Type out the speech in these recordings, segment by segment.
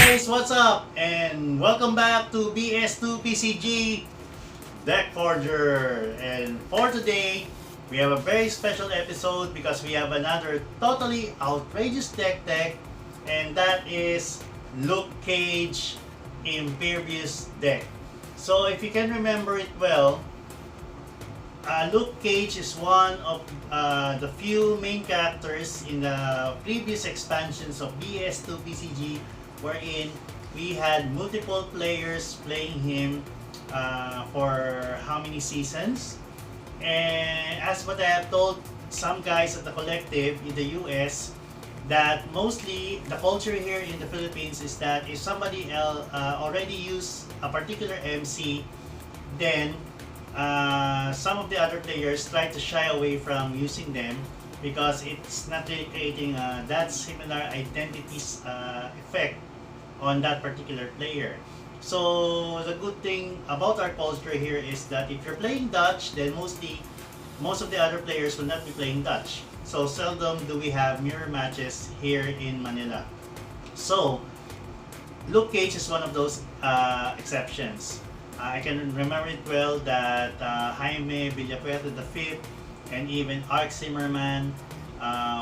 guys, what's up? And welcome back to BS2 PCG Deck Forger. And for today, we have a very special episode because we have another totally outrageous deck, and that is Luke Cage Impervious Deck. So if you can remember it well, Luke Cage is one of the few main characters in the previous expansions of BS2 PCG, wherein we had multiple players playing him for how many seasons. And as what I have told some guys at the collective in the US, that mostly the culture here in the Philippines is that if somebody else already used a particular MC, then some of the other players try to shy away from using them because it's not really creating that similar identities effect on that particular player. So the good thing about our culture here is that if you're playing Dutch, then most of the other players will not be playing Dutch. So seldom do we have mirror matches here in Manila. So Luke Cage is one of those exceptions. I can remember it well that Jaime Villapuerta V and even Ark Zimmerman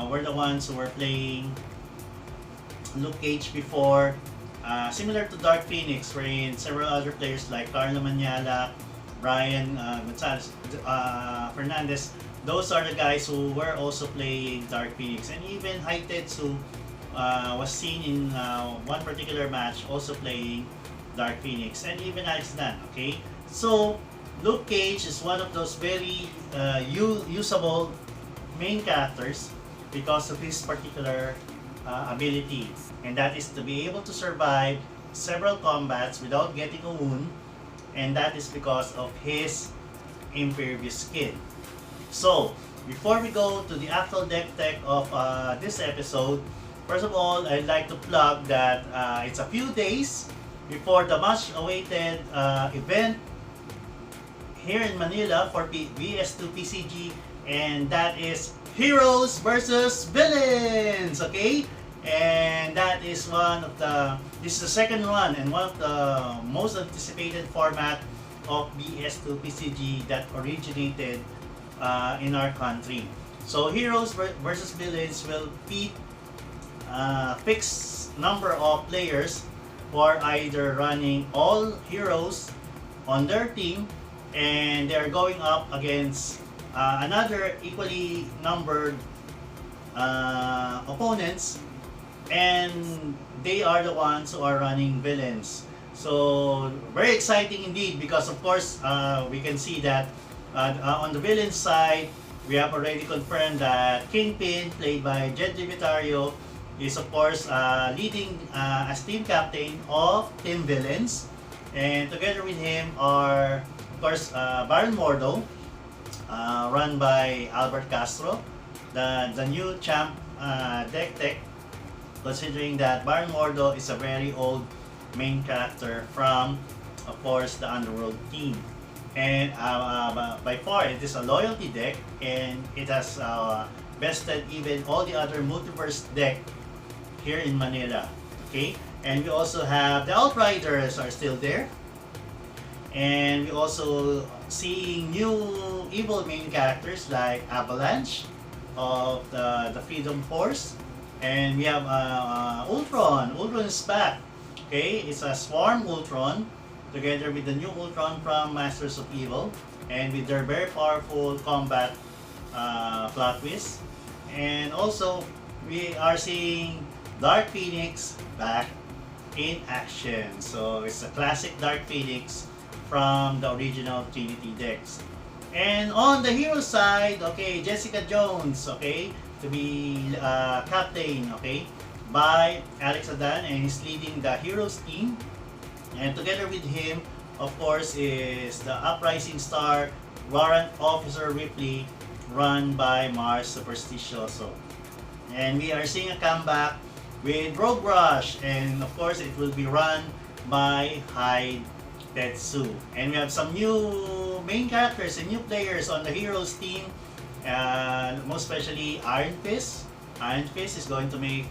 were the ones who were playing Luke Cage before. Similar to Dark Phoenix, wherein several other players like Carlo Maniala, Brian Gonzalez, Fernandez, those are the guys who were also playing Dark Phoenix. And even Haitetsu was seen in one particular match also playing Dark Phoenix, and even Iceman. Okay, so Luke Cage is one of those very usable main characters because of his particular ability, and that is to be able to survive several combats without getting a wound, and that is because of his impervious skin. So before we go to the actual deck of this episode, first of all, I'd like to plug that it's a few days before the much awaited event here in Manila for BS2 PCG, and that is Heroes versus Villains. Okay, and that is this is the second one and one of the most anticipated format of BS2 PCG that originated in our country. So Heroes versus Villains will pit fixed number of players who are either running all heroes on their team, and they are going up against another equally numbered opponents, and they are the ones who are running villains. So very exciting indeed, because of course we can see that on the villain side, we have already confirmed that Kingpin, played by Jed Livitario, is of course leading as team captain of Team Villains, and together with him are of course Baron Mordo, run by Albert Castro, the new champ deck tech, considering that Baron Mordo is a very old main character from of course the Underworld team, and by far it is a loyalty deck, and it has bested even all the other multiverse deck here in Manila. Okay, and we also have the Outriders are still there, and we also seeing new evil main characters like Avalanche of the Freedom Force, and we have Ultron. Ultron is back. Okay, it's a Swarm Ultron together with the new Ultron from Masters of Evil, and with their very powerful combat plot twist. And also we are seeing Dark Phoenix back in action. So it's a classic Dark Phoenix from the original Trinity decks. And on the hero side, okay, Jessica Jones, okay, to be captain, okay, by Alex Adan, and he's leading the heroes team. And together with him, of course, is the Uprising Star Warrant Officer Ripley, run by Mars Supersticioso. And we are seeing a comeback with Rogue Rush, and of course it will be run by Hyde Tetsu. And we have some new main characters and new players on the Heroes team, most especially Iron Fist. Iron Fist is going to make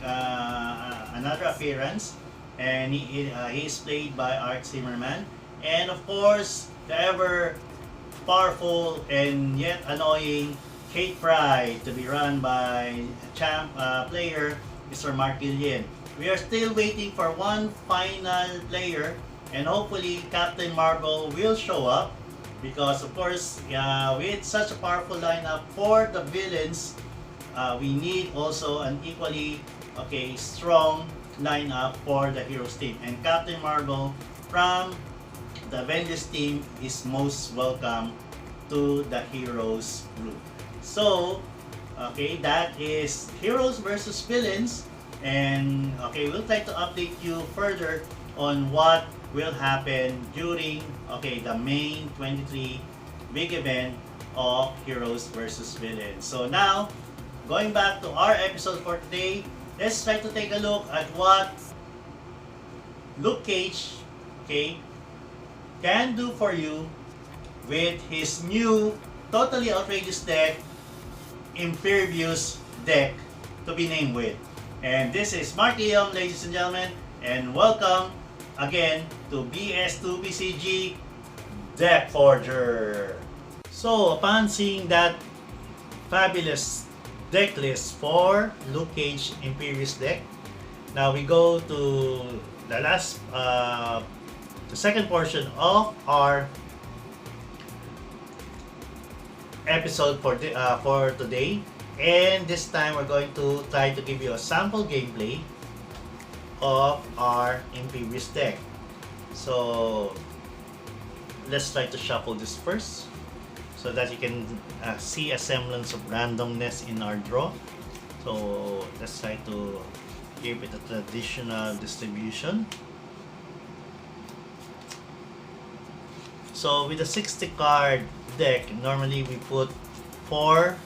another appearance and he is played by Art Zimmerman. And of course, the ever powerful and yet annoying Kate Fry, to be run by champ player Mr. Mark Gillian. We are still waiting for one final player, and hopefully Captain Marvel will show up, because of course with such a powerful lineup for the villains, we need also an equally strong lineup for the heroes team, and Captain Marvel from the Avengers team is most welcome to the heroes group. So that is heroes versus villains, and we'll try to update you further on what will happen during the main 23 big event of heroes versus villains. So now, going back to our episode for today, let's try to take a look at what Luke Cage can do for you with his new totally outrageous deck, Impervious Deck, to be named with. And this is Mark Iom, ladies and gentlemen, and welcome again to BS2PCG Deck Forger. So upon seeing that fabulous deck list for Luke Cage Impervious Deck, now we go to the last, the second portion of our episode for today, and this time we're going to try to give you a sample gameplay of our Impervious deck. So let's try to shuffle this first, so that you can see a semblance of randomness in our draw. So let's try to give it a traditional distribution. So with a 60 card deck, normally we put 4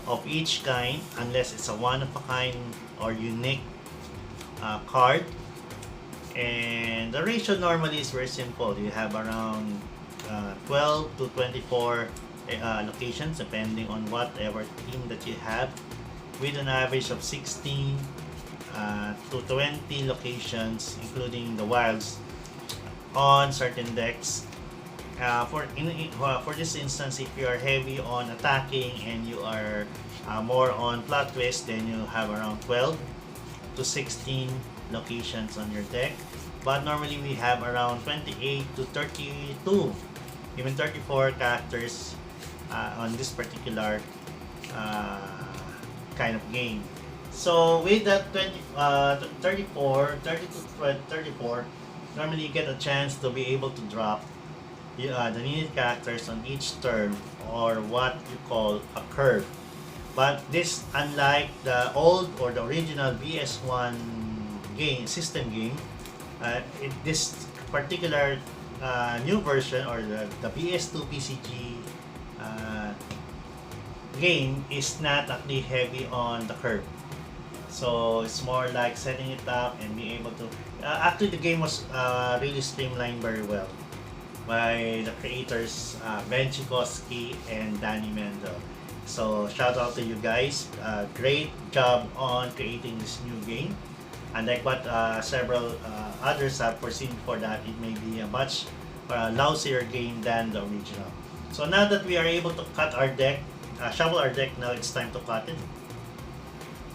of each kind, unless it's a one of a kind or unique card. And the ratio normally is very simple. You have around 12 to 24 locations, depending on whatever team that you have, with an average of 16 to 20 locations, including the wilds, on certain decks. For this instance, if you are heavy on attacking and you are more on plot twist, then you have around 12 to 16 locations on your deck. But normally we have around 28 to 32, even 34 characters on this particular kind of game. So with that 32 to 34, normally you get a chance to be able to drop the needed characters on each turn, or what you call a curve. But this, unlike the old or the original BS1 system game, this particular new version, or the BS2 PCG game, is not actually heavy on the curve. So it's more like setting it up and being able to actually the game was really streamlined very well by the creators Ben Chikowski and Danny Mendel. So shout out to you guys, great job on creating this new game. And like what several others have foreseen before that, it may be a much lousier game than the original. So now that we are able to cut our deck, shuffle our deck, now it's time to cut it.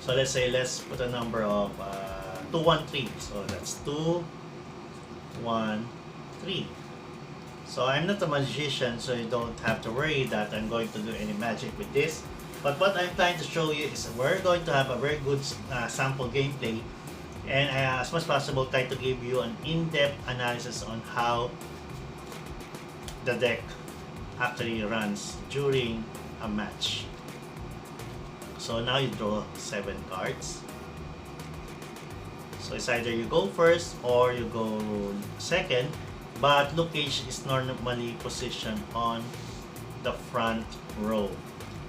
So let's put a number of 2, 1, 3. So that's 2, 1, 3. So I'm not a magician, so you don't have to worry that I'm going to do any magic with this. But what I'm trying to show you is we're going to have a very good sample gameplay, and as much as possible try to give you an in-depth analysis on how the deck actually runs during a match. So now you draw 7 cards. So it's either you go first or you go second, but Luke Cage is normally positioned on the front row.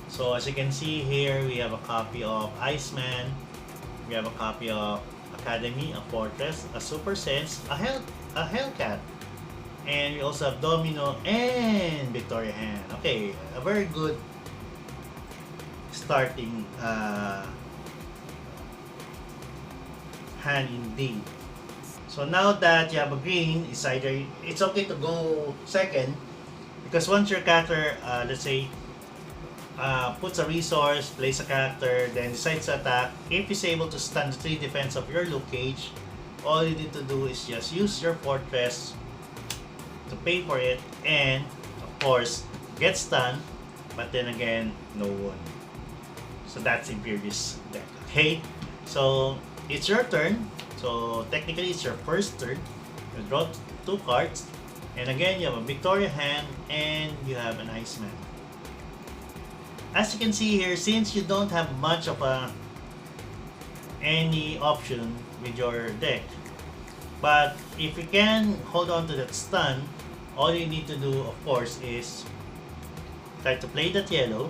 So as you can see here, we have a copy of Iceman, we have a copy of Academy, a Fortress, a Super Sense, a Hellcat, and we also have Domino and Victoria Hand. Okay, a very good starting hand indeed. So So now that you have a green, it's okay to go second, because once your character, let's say, puts a resource, plays a character, then decides to attack, if he's able to stun the 3 defense of your Luke Cage, all you need to do is just use your fortress to pay for it, and of course get stunned, but then again no wound. So that's Impervious Deck. Okay, so it's your turn. So technically it's your first turn. You draw 2 cards, and again you have a Victoria hand and you have an Iceman. As you can see here, since you don't have much of any option with your deck, but if you can hold on to that stun, all you need to do, of course, is try to play that yellow,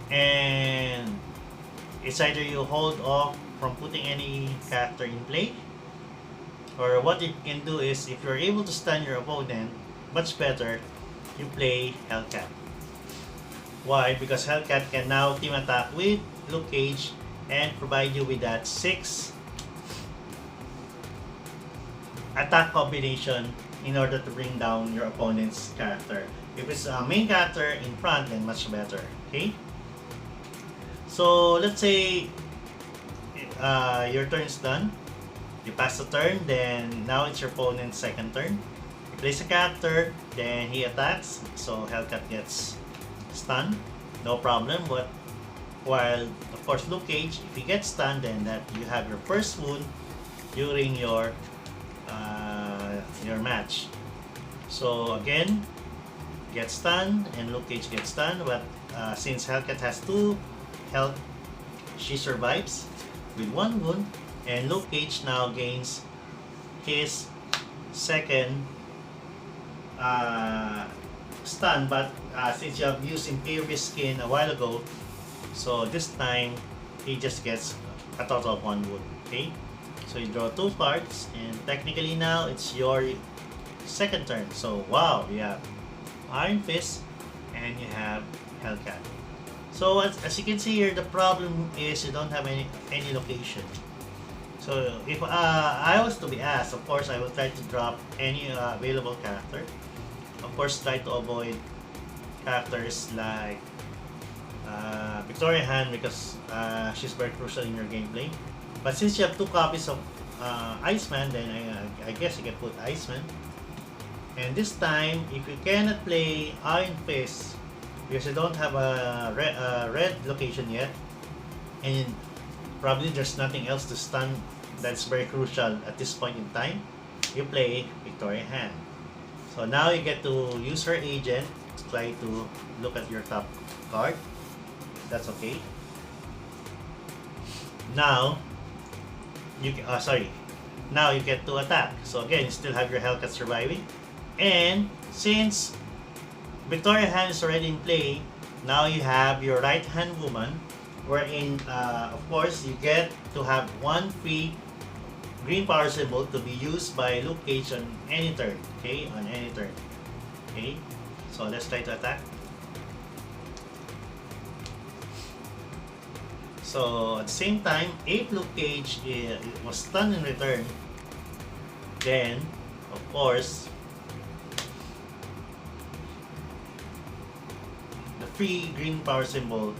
and it's either you hold off from putting any character in play, or what you can do is, if you're able to stun your opponent, much better, you play Hellcat. Why? Because Hellcat can now team attack with Luke Cage and provide you with that 6 attack combination in order to bring down your opponent's character. If it's a main character in front, then much better. Okay? So let's say your turn is done. You pass the turn, then now it's your opponent's second turn. You place a character, then he attacks, so Hellcat gets stunned, no problem. But while of course Luke Cage, if he gets stunned, then that you have your first wound during your match. So again, gets stunned and Luke Cage gets stunned, but since Hellcat has 2 health, she survives with 1 wound, and Luke Cage now gains his second stun, but since you have used Impervious Skin a while ago, so this time he just gets a total of 1 wound. Okay, so you draw 2 cards, and technically now it's your second turn. So wow, you have Iron Fist and you have Hellcat. So as you can see here, the problem is you don't have any location. So if I was to be asked, of course I will try to drop any available character. Of course, try to avoid characters like Victoria Hand, because she's very crucial in your gameplay. But since you have 2 copies of Iceman, then I guess you can put Iceman. And this time, if you cannot play Iron Fist because you don't have a red location yet, and probably there's nothing else to stun that's very crucial at this point in time, you play Victoria Hand. So now you get to use her agent to try to look at your top card. That's okay. Now you now you get to attack. So again, you still have your Hellcat surviving, and since Victoria Hand is already in play, now you have your right hand woman, wherein of course you get to have 1 free green power symbol to be used by Luke Cage on any turn. Okay, on any turn. Okay, so let's try to attack. So at the same time, if Luke Cage was stunned in return, then of course the free green power symbol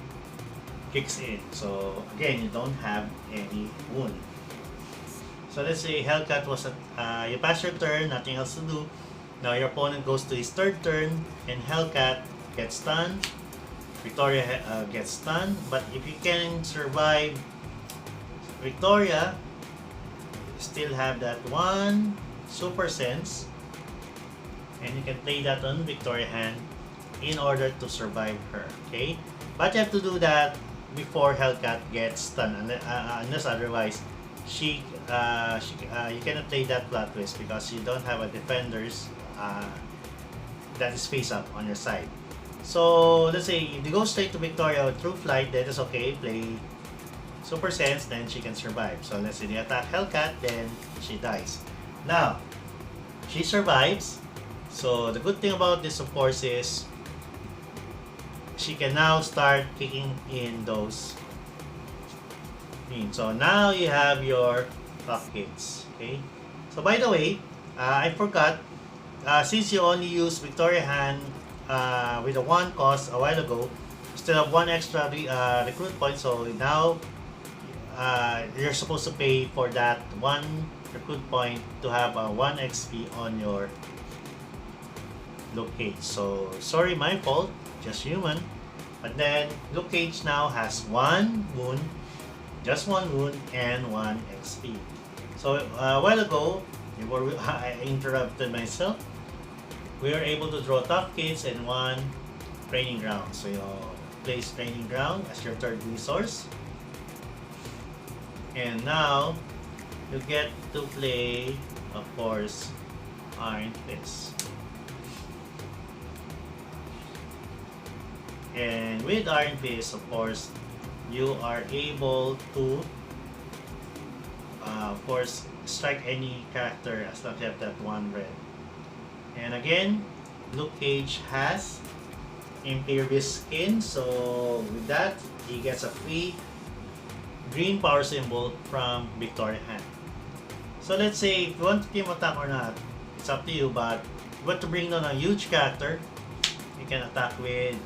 kicks in. So again, you don't have any wound. So let's say Hellcat was you pass your turn, nothing else to do. Now your opponent goes to his 3rd turn, and Hellcat gets stunned. Victoria gets stunned, but if you can survive Victoria, you still have that 1 super sense, and you can play that on Victoria Hand in order to survive her. Okay, but you have to do that before Hellcat gets stunned, unless otherwise you cannot play that plot twist because you don't have a defenders that is face up on your side. So let's say if you go straight to Victoria through flight, then it's okay, play Super Sense, then she can survive. So let's say they attack Hellcat, then she dies. Now she survives, so the good thing about this of course is she can now start kicking in those. So now you have your top hits. Okay. So by the way, I forgot. Since you only used Victoria Hand with a 1 cost a while ago, still have 1 extra recruit point. So now you're supposed to pay for that 1 recruit point to have a 1 XP on your Luke Cage. So sorry, my fault, just human. But then Luke Cage now has 1 wound, just 1 wound and 1 XP. So a while ago, I interrupted myself. We were able to draw top kids and 1 training ground. So you place training ground as your 3rd resource. And now you get to play, of course, Iron Fist. And with Iron Fist, of course, you are able to, of course, strike any character as long as you have that 1 red. And again, Luke Cage has Impervious skin, so with that, he gets a free green power symbol from Victoria Hand. So let's say if you want to team attack or not, it's up to you, but if you want to bring down a huge character, you can attack with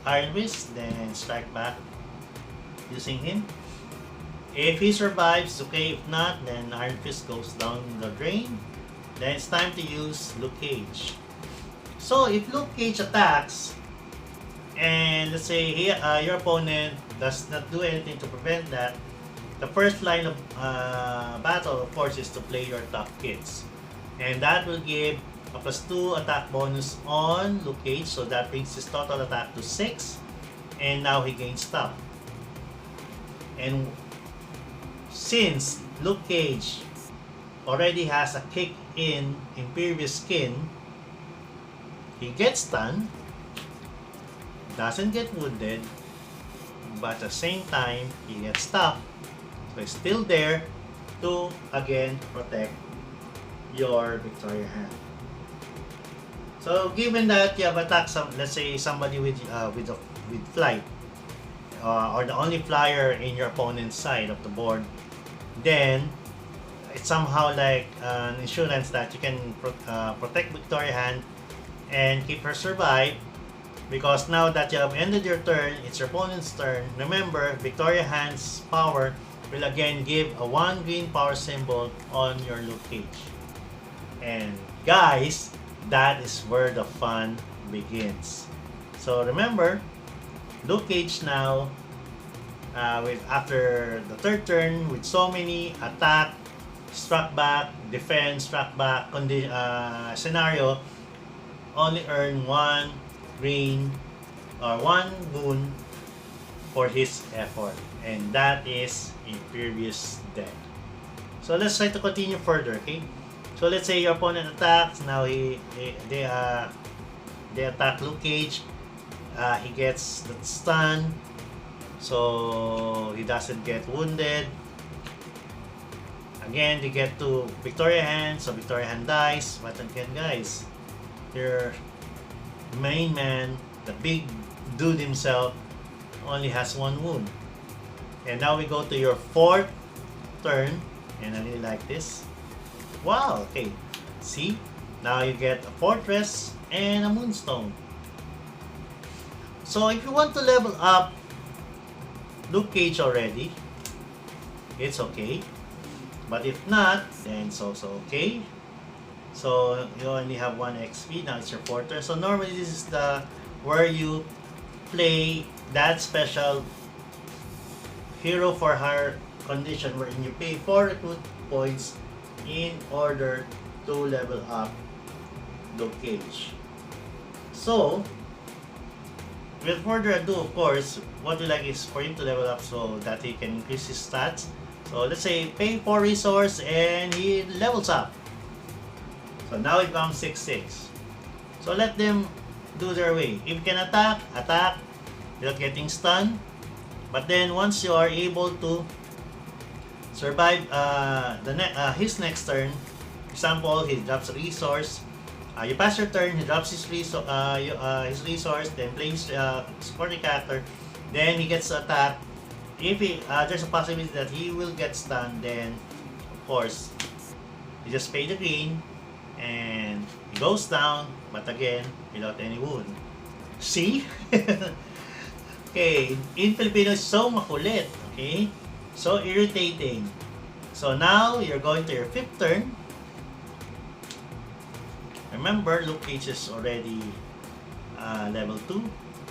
Iron Fist, then strike back using him. If he survives, okay. If not, then Iron Fist goes down the drain. Then it's time to use Luke Cage. So if Luke Cage attacks, and let's say your opponent does not do anything to prevent that, the first line of battle, of course, is to play your top kids. And that will give a +2 attack bonus on Luke Cage, so that brings his total attack to 6. And now he gains top. And since Luke Cage already has a kick in Impervious skin, he gets stunned, doesn't get wounded, but at the same time he gets stuck, so he's still there to again protect your Victoria Hand. So given that you have attacked let's say somebody with flight, or the only flyer in your opponent's side of the board, then it's somehow like an insurance that you can protect Victoria Hand and keep her survive, because now that you have ended your turn, it's your opponent's turn. Remember, Victoria Hand's power will again give a 1 green power symbol on your Luke Cage. And guys, that is where the fun begins. So remember, Luke Cage now, after the 3rd turn, with so many attack, struck back, defense, struck back scenario, only earn 1 green or 1 boon for his effort, and that is Impervious Deck. So let's try to continue further, okay? So let's say your opponent attacks. Now they attack Luke Cage. He gets the stun, so he doesn't get wounded. Again, they get to Victoria Hand, so Victoria Hand dies. But again, guys, your main man, the big dude himself, only has 1 wound. And now we go to your 4th turn, and I really like this. Wow, okay. See? Now you get a fortress and a Moonstone. So if you want to level up Luke Cage already, it's okay. But if not, then it's also okay. So you only have 1 XP. Now it's your 4th turn. So normally this is where you play that special hero for hire condition, wherein you pay 4 recruit points in order to level up Luke Cage. So with further ado, of course, what we like is for him to level up so that he can increase his stats. So let's say pay 4 resource and he levels up. So now it becomes 6-6. So let them do their way. If you can attack without getting stunned. But then once you are able to survive his next turn, for example, he drops a resource. You pass your turn, he drops his resource, then plays supporting character, then he gets attacked. If there's a possibility that he will get stunned, then of course, you just pay the green and he goes down, but again, without any wound. See? Okay, in Filipino, so makulit. Okay? So irritating. So now, you're going to your 5th turn. Remember, Luke Cage is already level 2.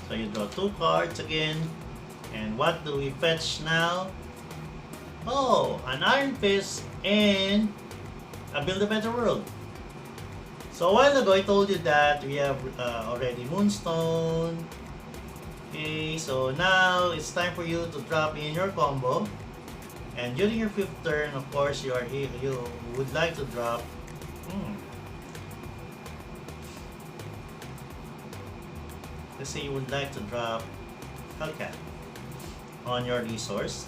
So you draw 2 cards again. And what do we fetch now? Oh, an Iron Fist and a Build a Better World. So a while ago, I told you that we have already Moonstone. Okay, so now it's time for you to drop in your combo. And during your 5th turn, of course, you would like to drop. Let's say you would like to drop Hellcat on your resource.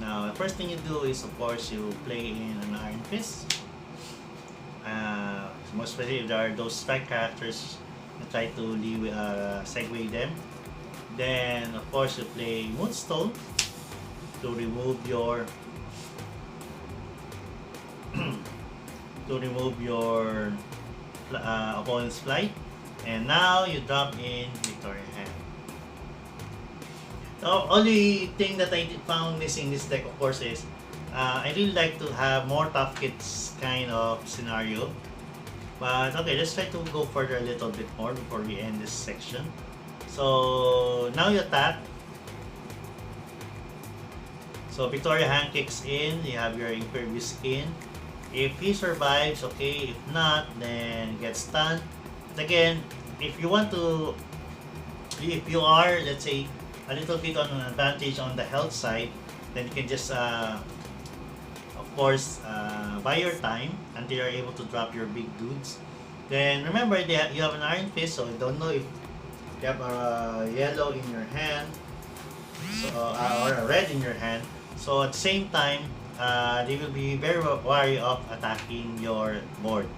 Now, the first thing you do is, of course, you play in an Iron Fist. Most especially if there are those strike characters, you try to segue them. Then, of course, you play Moonstone to remove your opponent's flight. And now you drop in Victoria Hand. The only thing that I found missing this deck, of course, is I really like to have more tough kits kind of scenario. But okay, let's try to go further a little bit more before we end this section. So now you attack. So Victoria Hand kicks in, you have your Impervious skin. If he survives, okay. If not, then he gets stunned. But again, if you are, let's say, a little bit on an advantage on the health side, then you can just, of course, buy your time until you're able to drop your big dudes. Then remember, you have an Iron Fist, so I don't know if you have a yellow in your hand, so, or a red in your hand. So at the same time, they will be very wary of attacking your board.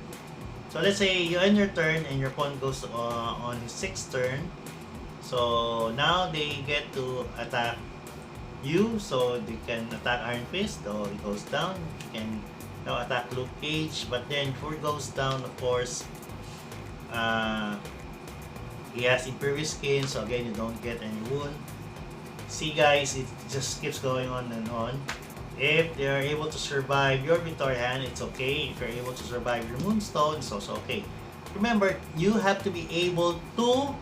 So let's say you end your turn and your opponent goes on his 6th turn. So now they get to attack you, so they can attack Iron Fist, so it goes down. You can now attack Luke Cage, but then before it goes down, of course, he has Impervious skin, so again, you don't get any wound. See guys, it just keeps going on and on. If they are able to survive your Victoria Hand, it's okay. If you're able to survive your Moonstone, it's also okay. Remember, you have to be able to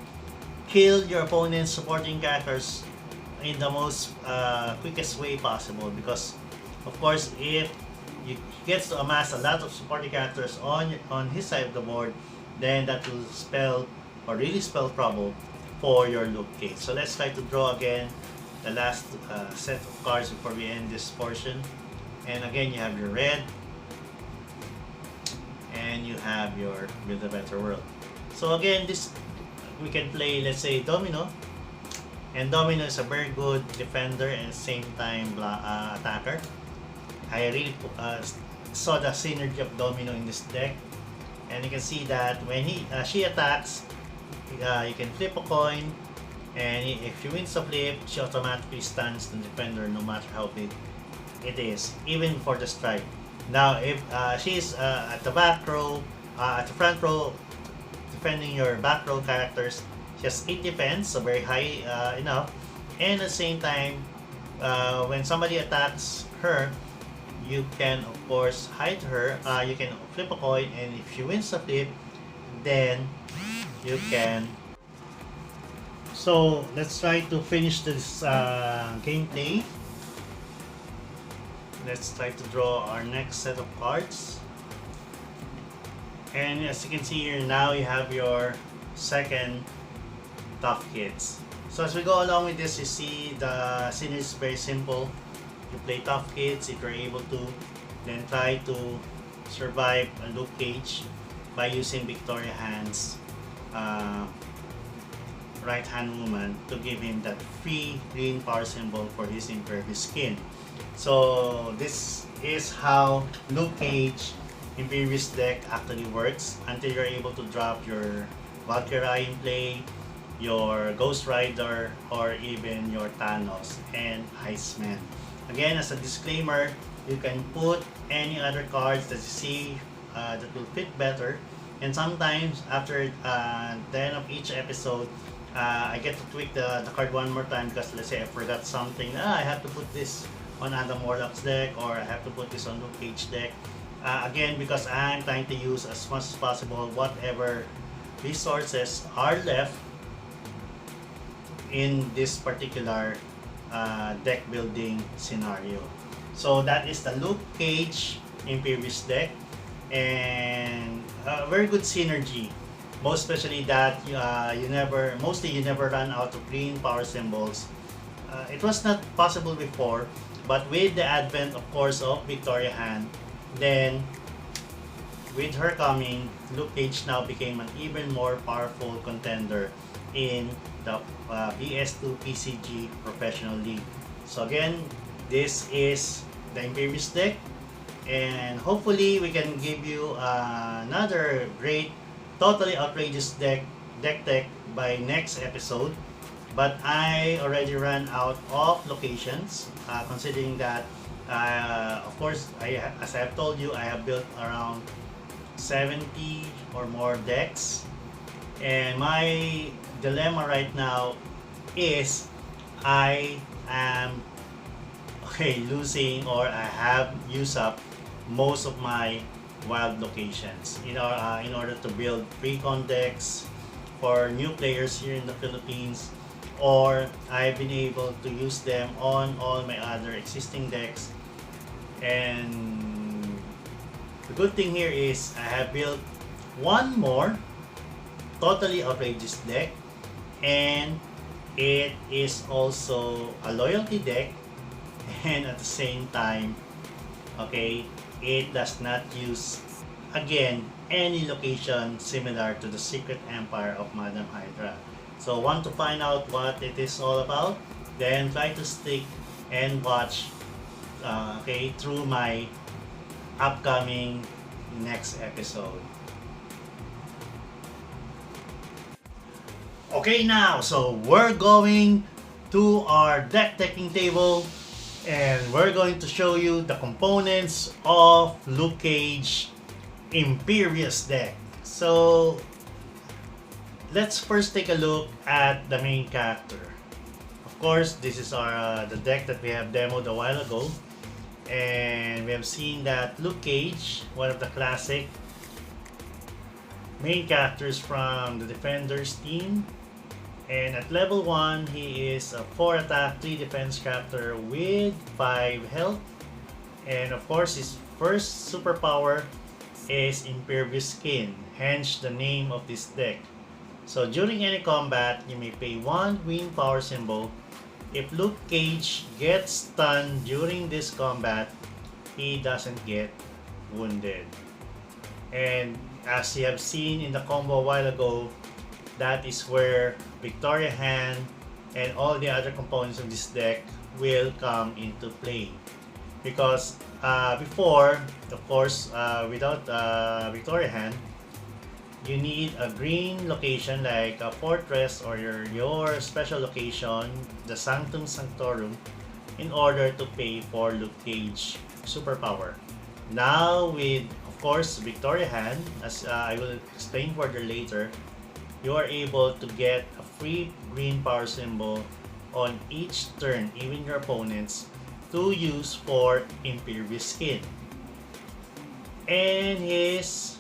kill your opponent's supporting characters in the most quickest way possible, because of course, if he gets to amass a lot of supporting characters on his side of the board, then that will spell or really spell trouble for your Luke Cage. So let's try to draw again the last set of cards before we end this portion. And again, you have your red and you have your Build a Better World. So again, this we can play, let's say, Domino. And Domino is a very good defender and same time attacker. I really saw the synergy of Domino in this deck. And you can see that when she attacks, you can flip a coin, and if she wins the flip, she automatically stuns the defender no matter how big it is, even for the strike. Now, if she's at the back row, at the front row, defending your back row characters, she has 8 defense, so very high enough. And at the same time, when somebody attacks her, you can of course hide her. You can flip a coin, and if she wins the flip, then you can. So let's try to finish this gameplay. Let's try to draw our next set of cards. And as you can see here, now you have your second tough kits. So as we go along with this, you see the scene is very simple. You play tough kits if you're able to, then try to survive a Luke Cage by using Victoria Hand's right hand movement to give him that free green power symbol for his Impervious skin. So this is how Luke Cage Impervious deck actually works until you're able to drop your Valkyrie in play, your Ghost Rider, or even your Thanos and Iceman. Again, as a disclaimer, You can put any other cards that you see that will fit better. And sometimes after the end of each episode, I get to tweak the card one more time because let's say I forgot something. I have to put this on Adam Warlock's deck, or I have to put this on Luke Cage deck. Again, because I'm trying to use as much as possible whatever resources are left in this particular deck building scenario. So that is the Luke Cage Impervious deck, and very good synergy. Most especially that mostly you never run out of green power symbols. It was not possible before, but with the advent, of course, of Victoria Hand, then with her coming, Luke Cage now became an even more powerful contender in the BS2 PCG Professional League. So again, this is the Impervious deck, and hopefully we can give you another great, totally outrageous deck by next episode. But I already ran out of locations, considering that of course, as I have told you, I have built around 70 or more decks, and my dilemma right now is I am losing, or I have used up most of my wild locations in order to build pre-con decks for new players here in the Philippines, or I've been able to use them on all my other existing decks. And the good thing here is I have built one more totally outrageous deck, and it is also a loyalty deck, and at the same time, it does not use again any location similar to the Secret Empire of Madam Hydra. So want to find out what it is all about, then try to stick and watch through my upcoming next episode. Okay, now so we're going to our deck decking table, and we're going to show you the components of Luke Cage Impervious deck. So let's first take a look at the main character. Of course, this is the deck that we have demoed a while ago, and we have seen that Luke Cage, one of the classic main characters from the Defenders team, and at level 1 he is a 4 attack 3 defense character with 5 health, and of course his first superpower is Impervious Skin, hence the name of this deck. So during any combat, you may pay 1 green power symbol. If Luke Cage gets stunned during this combat, he doesn't get wounded. And as you have seen in the combo a while ago, that is where Victoria Hand and all the other components of this deck will come into play. Because before, of course, without Victoria Hand, you need a green location like a fortress or your special location, the Sanctum Sanctorum, in order to pay for Luke Cage superpower. Now with, of course, Victoria Hand, as I will explain further later, you are able to get a free green power symbol on each turn, even your opponents, to use for Impervious Skin. And his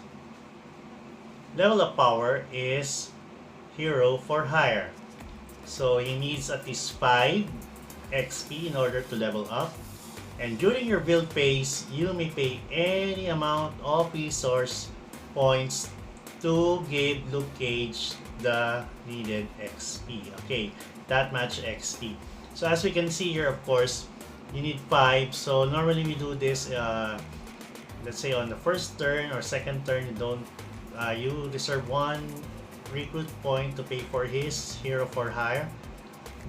level of power is Hero for Hire. So he needs at least 5 XP in order to level up. And during your build phase, you may pay any amount of resource points to give Luke Cage the needed XP. Okay, that much XP. So as we can see here, of course, you need 5. So normally we do this, let's say on the first turn or second turn, you reserve 1 recruit point to pay for his Hero for Hire.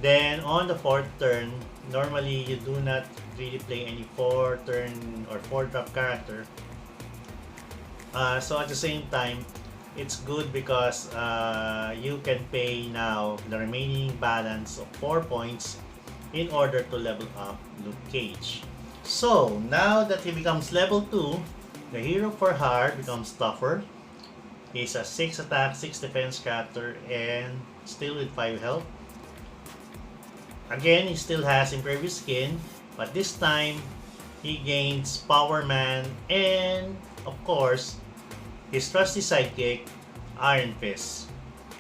Then on the 4th turn, normally you do not really play any 4 turn or 4 drop character. So at the same time, it's good because you can pay now the remaining balance of 4 points in order to level up Luke Cage. So, now that he becomes level 2, the hero for hard becomes tougher. He's a 6 attack, 6 defense character, and still with 5 health. Again, he still has Impervious Skin, but this time, he gains Power Man, and, of course, his trusty sidekick, Iron Fist.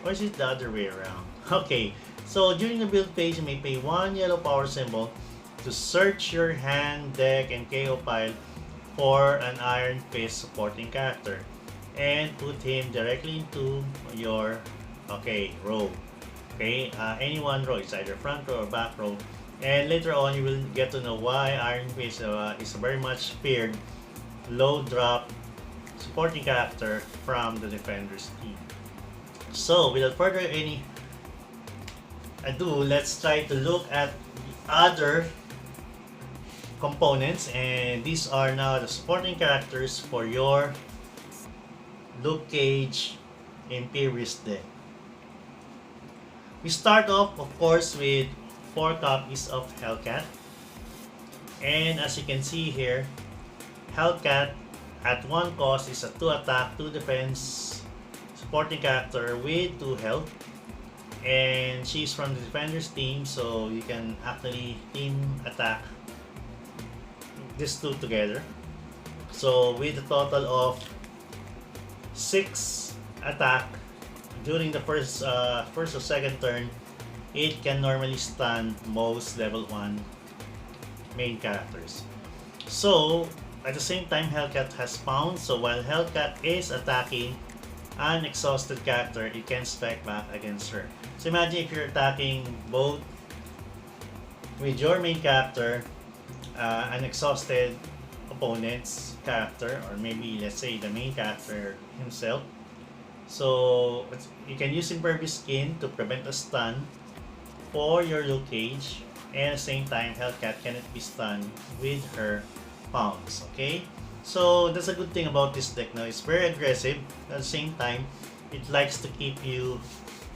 Or is it the other way around? Okay, so during the build phase, you may pay 1 yellow power symbol to search your hand, deck, and KO pile for an Iron Fist supporting character and put him directly into your row. Okay, any one row, it's either front row or back row. And later on, you will get to know why Iron Fist is a very much feared low drop supporting character from the Defender's team. So, without further any ado, let's try to look at the other components, and these are now the supporting characters for your Luke Cage Impervious Deck. We start off, of course, with 4 copies of Hellcat, and as you can see here, Hellcat at 1 cost is a 2 attack, 2 defense supporting character with 2 health, and she's from the Defender's team, so you can actually team attack these 2 together. So with a total of 6 attack during the first or second turn, it can normally stun most level 1 main characters. So at the same time, Hellcat has Pound, so while Hellcat is attacking an exhausted character, it can strike back against her. So imagine if you're attacking both with your main character, an exhausted opponent's character, or maybe let's say the main character himself. So you can use Impervious Skin to prevent a stun for your Luke Cage, and at the same time, Hellcat cannot be stunned with her Pounds. Okay, so that's a good thing about this deck. Now it's very aggressive. At the same time, it likes to keep you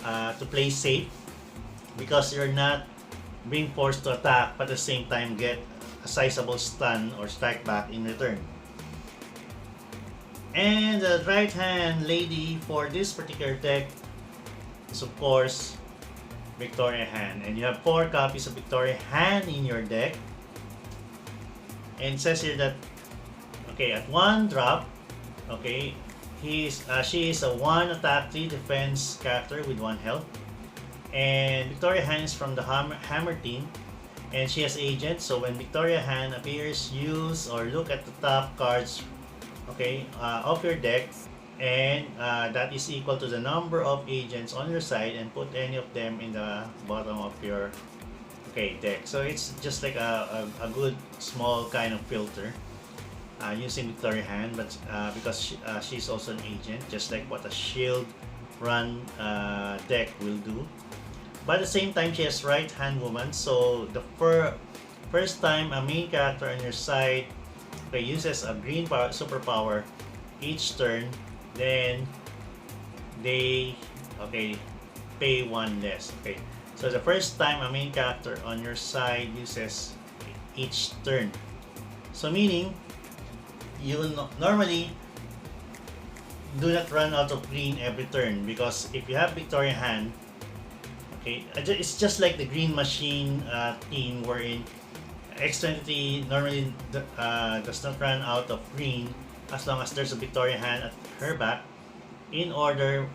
to play safe because you're not being forced to attack, but at the same time get a sizable stun or strike back in return. And the right hand lady for this particular deck is, of course, Victoria Han, and you have 4 copies of Victoria Han in your deck. And it says here that at 1 drop, she is a 1 attack, 3 defense character with 1 health, and Victoria Han is from the Hammer team, and she has agent. So when Victoria Han appears, use or look at the top cards of your deck, and that is equal to the number of agents on your side, and put any of them in the bottom of your deck. So it's just like a good small kind of filter using Victoria Han, but because she's also an agent, just like what a shield run deck will do. But at the same time, she has right hand woman, so the first time a main character on your side uses a green superpower each turn, then they pay 1 less. So the first time a main character on your side uses each turn. So meaning, you will normally do not run out of green every turn, because if you have Victoria Han, it's just like the green machine team wherein X-23 normally does not run out of green as long as there's a Victoria Han at her back in order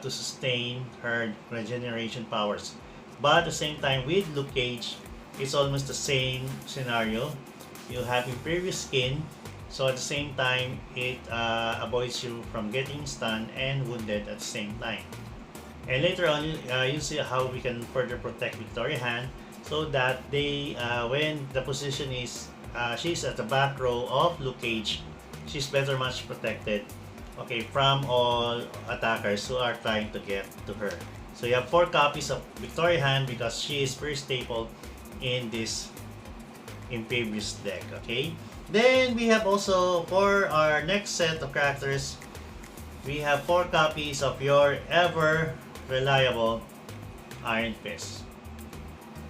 to sustain her regeneration powers. But at the same time, with Luke Cage, it's almost the same scenario. You have Impervious Skin, so at the same time, it avoids you from getting stunned and wounded at the same time. And later on, you'll see how we can further protect Victoria Han, so that they, when the position is, she's at the back row of Luke Cage, she's better much protected from all attackers who are trying to get to her. So you have 4 copies of Victoria Han because she is very staple in this Impervious deck. Then we have also, for our next set of characters, we have 4 copies of your ever reliable Iron Fist.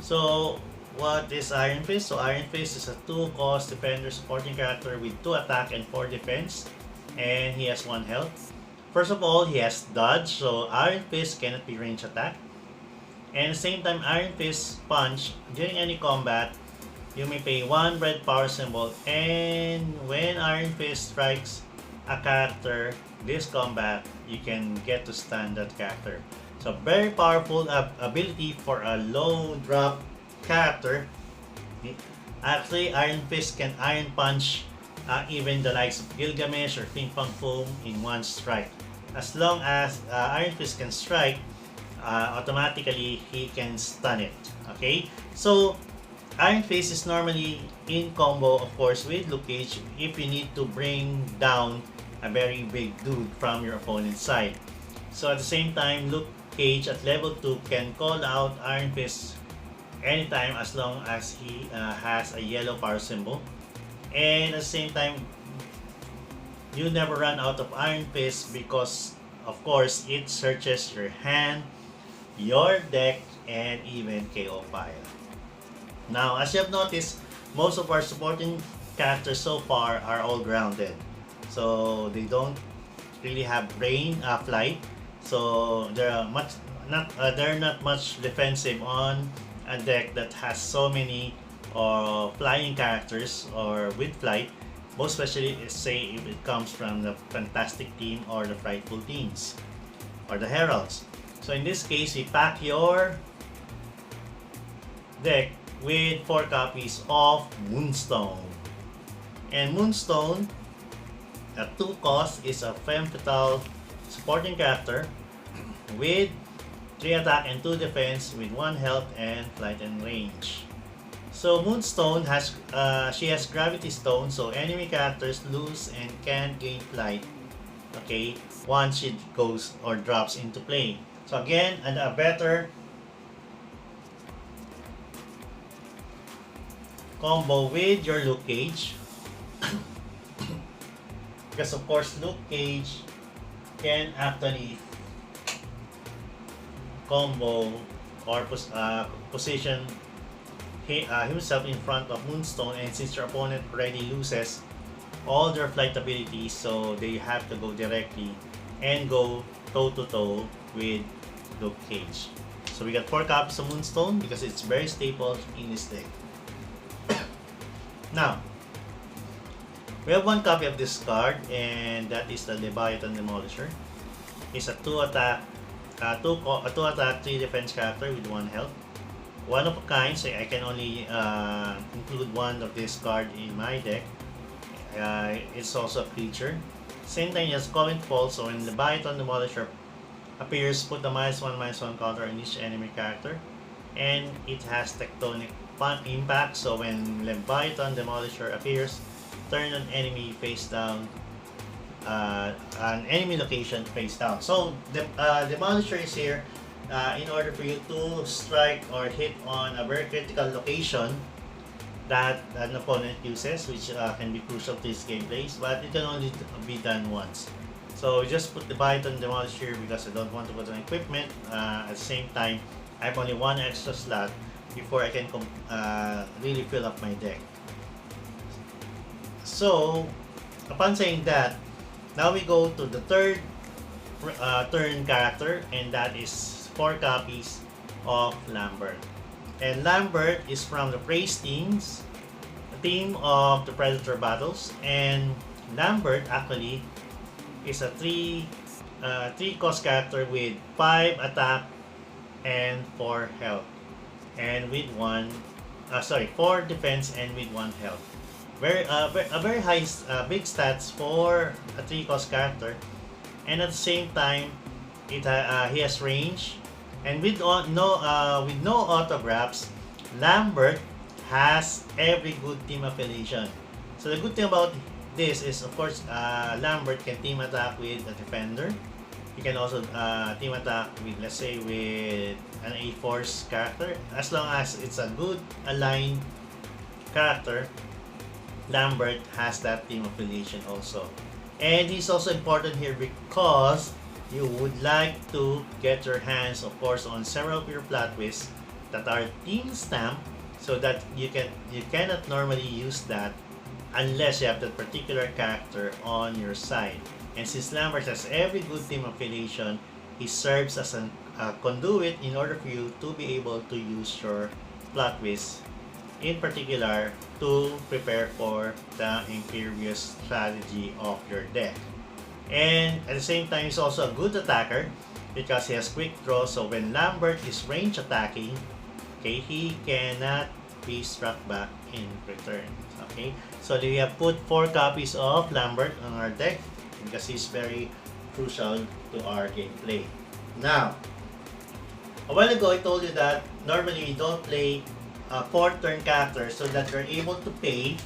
So what is Iron Fist? So Iron Fist is a 2-cost defender supporting character with 2 attack and 4 defense, and he has 1 health. First of all, he has dodge, so Iron Fist cannot be range attack. And at the same time, Iron Fist punch, during any combat, you may pay 1 red power symbol, and when Iron Fist strikes a character this combat, you can get to stun that character. So very powerful ability for a low drop character. Actually, Iron Fist can Iron Punch even the likes of Gilgamesh or Ping Pong Foam in one strike. As long as Iron Fist can strike, automatically he can stun it. Okay, so Iron Fist is normally in combo, of course, with Luke Cage if you need to bring down a very big dude from your opponent's side. So at the same time, Luke Cage at level 2 can call out Iron Fist anytime as long as he has a yellow power symbol. And at the same time, you never run out of Iron Fist because, of course, it searches your hand, your deck, and even KO file. Now, as you have noticed, most of our supporting characters so far are all grounded. So they don't really have brain flight. So they're not much defensive on a deck that has so many flying characters or with flight. Most especially, say if it comes from the Fantastic team or the Frightful teams or the Heralds. So in this case, we pack your deck with 4 copies of Moonstone. And Moonstone, at 2 cost, is a femme fatale supporting character with 3 attack and 2 defense with 1 health and flight and range. So Moonstone has she has Gravity Stone, so enemy characters lose and can't gain flight. Okay, once she goes or drops into play. So again, a better combo with your Luke Cage. Because of course Luke Cage can actually combo or position himself in front of Moonstone, and since your opponent already loses all their flight abilities, so they have to go directly and go toe to toe with Luke Cage. So we got 4 copies of Moonstone because it's very staple in this deck. Now, we have 1 copy of this card, and that is the Biotin Demolisher. It's a 2 attack, 3 defense character with 1 health. One of a kind, so I can only include 1 of this card in my deck. It's also a creature. Same time, it has Calling Fall, so when the Biotin Demolisher appears, put the -1/-1 counter on each enemy character. And it has Tectonic Impact, so when the Biotin Demolisher appears, turn an enemy face down, an enemy location face down. So the Demolisher is here in order for you to strike or hit on a very critical location that an opponent uses, which can be crucial to his gameplays, but it can only be done once. So just put the Biotin Demolisher because I don't want to put an equipment. At the same time, I have only 1 extra slot before I can really fill up my deck. So upon saying that, now we go to the third turn character, and that is 4 copies of Lambert. And Lambert is from the Praise teams, the team of the Predator Battles, and Lambert actually is a 3 cost character with 5 attack and 4 health, and with 4 defense and with 1 health. Very high big stats for a 3 cost character, and at the same time, he has range. And with no autographs, Lambert has every good team affiliation. So the good thing about this is, of course, Lambert can team attack with a defender. You can also team attack with, let's say, with an A-Force character. As long as it's a good aligned character, Lambert has that team affiliation also. And he's also important here because you would like to get your hands, of course, on several of your plot twists that are team stamp so that you cannot normally use that unless you have that particular character on your side. And since Lambert has every good team affiliation, he serves as a conduit in order for you to be able to use your plot twist, in particular to prepare for the Impervious strategy of your deck. And at the same time, he's also a good attacker because he has quick draw. So when Lambert is range attacking, okay, he cannot be struck back in return. Okay, so we have put 4 copies of Lambert on our deck because he's very crucial to our gameplay. Now, a while ago I told you that normally we don't play 4-turn characters so that you're able to pay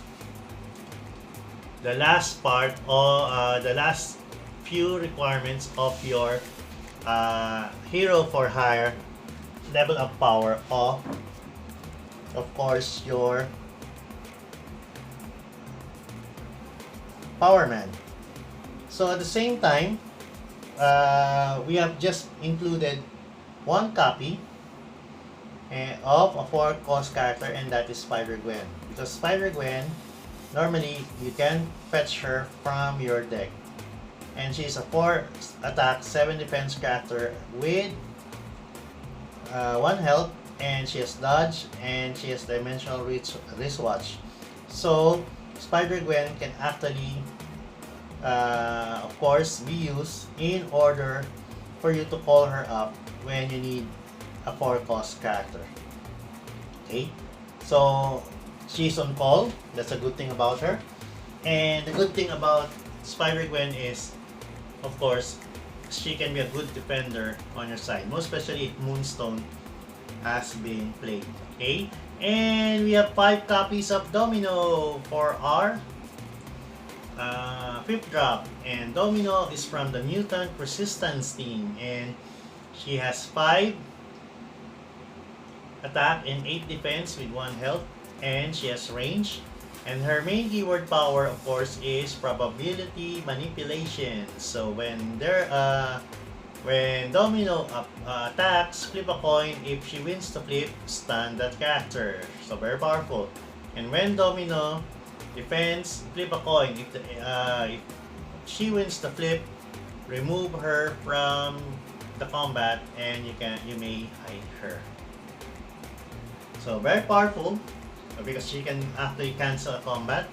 the last part or the last few requirements of your hero for hire level of power of course your power man. So at the same time, we have just included 1 copy of a 4-cost character, and that is Spider-Gwen. Because Spider-Gwen, normally you can fetch her from your deck. And she's a 4 attack, 7 defense character with 1 health, and she has dodge, and she has dimensional wristwatch. So Spider-Gwen can actually of course be used in order for you to call her up when you need a 4-cost character. Okay, so she's on call. That's a good thing about her. And the good thing about Spider-Gwen is, of course, she can be a good defender on your side, most especially if Moonstone has been played. Okay, and we have 5 copies of Domino for our 5th drop, and Domino is from the Mutant Resistance team, and she has 5 attack and 8 defense with 1 health, and she has range. And her main keyword power, of course, is probability manipulation. So when Domino attacks, flip a coin. If she wins the flip, stun that character. So very powerful. And when Domino defends, flip a coin. If she wins the flip, remove her from the combat, and you may hide her. So very powerful because she can actually cancel a combat.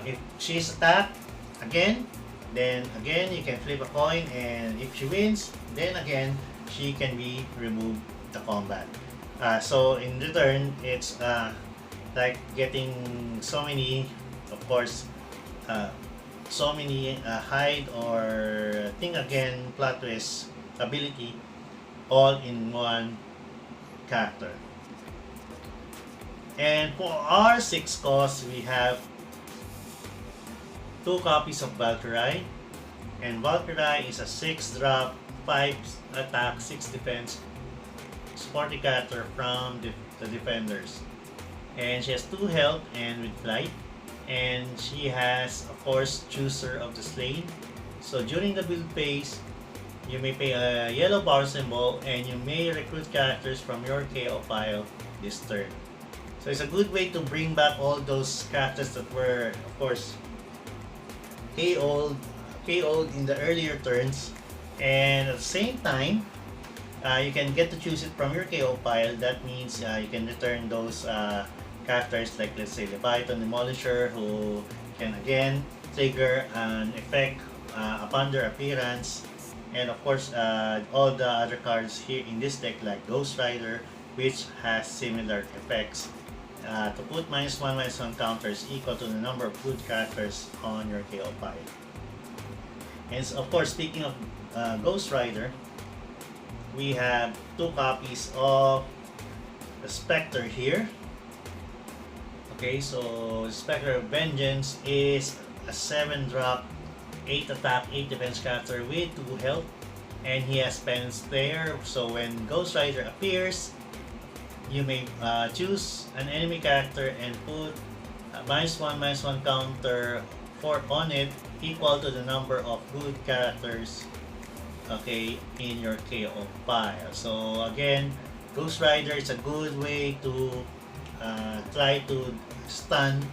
If she's attacked again, then again you can flip a coin, and if she wins, then again she can be removed the combat. So in return, it's like getting so many, of course, so many hide or think again plot twist ability all in one character. And for our 6 cost, we have 2 copies of Valkyrie. And Valkyrie is a 6 drop, 5 attack, 6 defense, sporty character from the defenders. And she has 2 health and with flight. And she has, of course, Chooser of the Slain. So during the build phase, you may pay a yellow power symbol, and you may recruit characters from your KO pile this turn. So it's a good way to bring back all those characters that were, of course, KO'd in the earlier turns. And at the same time, you can get to choose it from your KO pile. That means you can return those characters like, let's say, the Biotin Demolisher, who can again trigger an effect upon their appearance. And of course, all the other cards here in this deck like Ghost Rider, which has similar effects. To put -1/-1 counters equal to the number of good characters on your KO pile. And of course, speaking of Ghost Rider, we have 2 copies of the Spectre here. Okay, so Spectre of Vengeance is a 7 drop, 8 attack, 8 defense character with 2 health, and he has Penance there. So when Ghost Rider appears, you may choose an enemy character and put a -1/-1 counter on it equal to the number of good characters, okay, in your KO pile. So again, Ghost Rider is a good way to try to stun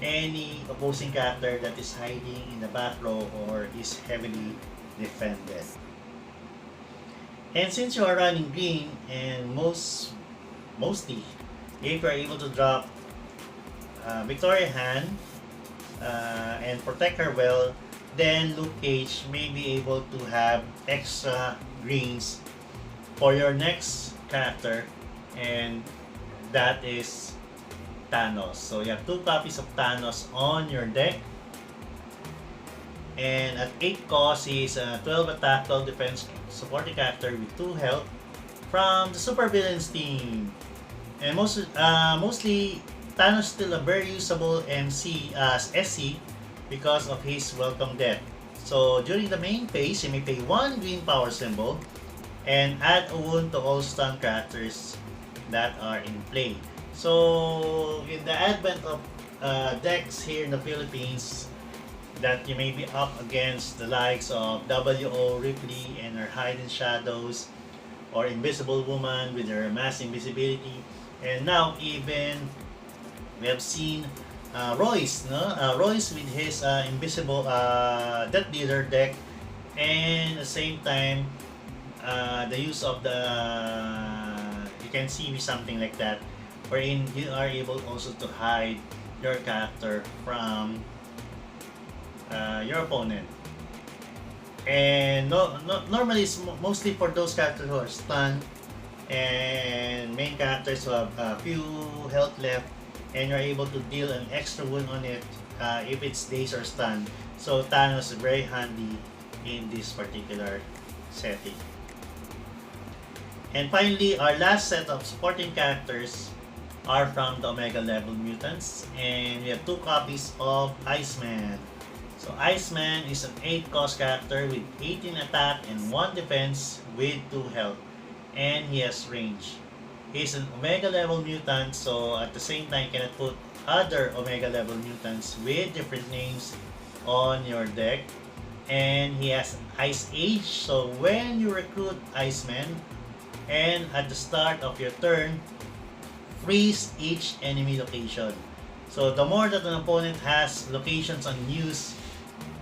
any opposing character that is hiding in the back row or is heavily defended. And since you are running green, and mostly if you are able to drop Victoria Hand and protect her well, then Luke Cage may be able to have extra greens for your next character, and that is Thanos. So you have 2 copies of Thanos on your deck, and at 8 cost, he is a 12 attack, 12 defense supporting character with 2 health from the Super Villains team. And mostly Thanos still a very usable MC as SC because of his welcome death. So during the main phase, you may pay 1 green power symbol and add a wound to all stun characters that are in play. So in the advent of decks here in the Philippines, that you may be up against the likes of WO Ripley and her Hidden Shadows, or Invisible Woman with her mass invisibility, and now even we have seen Royce, Royce with his invisible Death Dealer deck, and at the same time the use of the you can see something like that, wherein you are able also to hide your character from your opponent. And normally it's mostly for those characters who are stunned and main characters who have a few health left, and you're able to deal an extra wound on it if it's dazed or stunned. So Thanos is very handy in this particular setting. And finally, our last set of supporting characters are from the Omega level mutants, and we have 2 copies of Iceman. So Iceman is an 8 cost character with 18 attack and 1 defense with 2 health, and he has range. He's an Omega level mutant, so at the same time you cannot put other Omega level mutants with different names on your deck. And he has Ice Age, so when you recruit Iceman and at the start of your turn, freeze each enemy location. So the more that an opponent has locations unused,